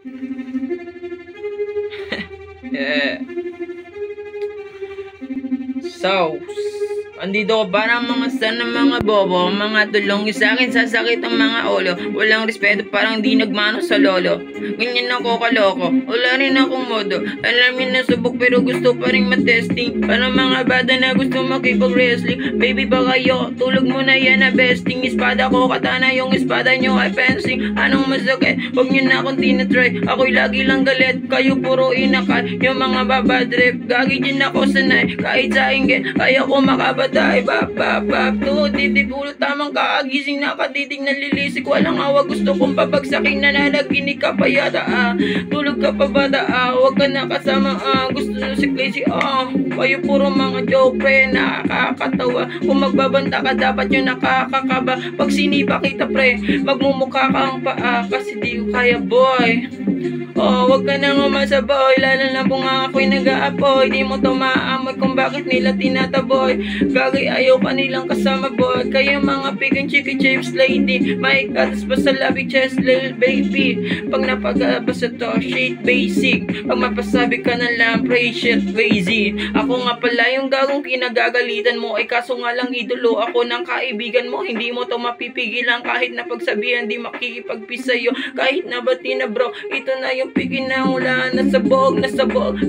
Yeah. So, andito ba ng mga sana mga bobo, mga tulong sa akin sasakit ang mga ulo. Walang respeto, parang di nagmano sa lolo. Ganyan ako kaloko, wala rin akong modo. Alam yun na subok pero gusto pa rin matesting. Para mga bata na gusto makipag-wrestling. Baby ba kayo, tulog mo na yan na besting. Espada ko katana, yung espada nyo ay fencing. Anong masakit, huwag nyo na akong tinatry. Ako'y lagi lang galit, kayo puro inakal. Yung mga babadrip, gagi dyan ako sanay. Kahit sa inggit, ayaw ko makabatay. Bap, bap, bap, tuhod, titig, ulo, tamang kaagising. Nakatitig, nalilisik, walang awa. Gusto kong papagsakin, nananaginig ka pa yata. Tulog ka pa bata, huwag ka nakasama. Gusto nyo si Crazy, kayo puro mga joke, pre, nakakatawa. Kung magbabanta ka, dapat yun nakakakaba. Pag sinipa kita, pre, magmumukha kang paa. Kasi di ko kaya, boy. Wag ka nang umasaboy. Lalo na kung ako'y nag-aapoy. Di mo to maamoy kung bakit nila tinataboy. Gagay ayaw ka nilang kasama, boy. Kayo mga pig and chicken chips lady. May gatas pa sa labi chest, little baby. Pag napag-abas to, shit basic. Pag mapasabi ka na lang, pray shit crazy. Ako nga pala yung gagong kinagagalitan mo. Ay kaso nga lang idolo ako ng kaibigan mo. Hindi mo to mapipigilan kahit na pagsabihan di makikipagpis sa'yo. Kahit na bati na bro, ito na yung pigin na hula. Nasabog.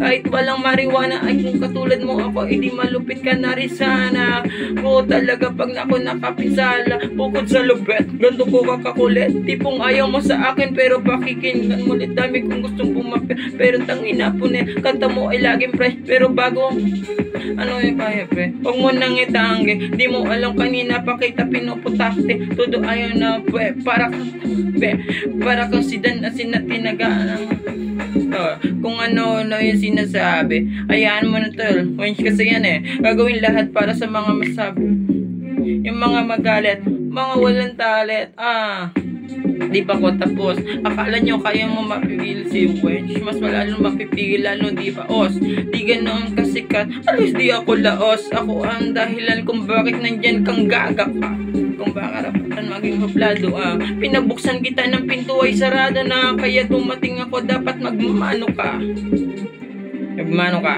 Kahit walang mariwana, ay kung katulad mo ako, hindi malupit ka na rin sana. Oo talaga pag ako nakapisala. Bukod sa lupet, ganto ko kakakulit. Tipong ayaw mo sa akin pero pakikinggan mo ulit. Dami kung gustong pumapit pero tangina po na kanta mo ay laging fresh. Pero bago ano yung kaya pre, huwag mo nang itanggi. Di mo alam kanina pa kita pinuputakte. Todo ayaw na pre, para kang sidan na sinatinagaan. Kung ano yung sinasabi, hayaan mo na tol. Wench kasi yan gagawin lahat para sa mga masabi. Yung mga magalit, mga walang talit. Di pa ko tapos. Akala nyo kaya mo mapigil si wench. Mas malalong mapipigil lalo di pa os. Di ganoon kasikat, alis di ako laos. Ako ang dahilan kung bakit nandyan kang gaga ka. Kung baka rapatan maging hublado pinabuksan kita ng pinto ay sarado na. Kaya dumating ako, dapat magmamano ka. Magmano ka.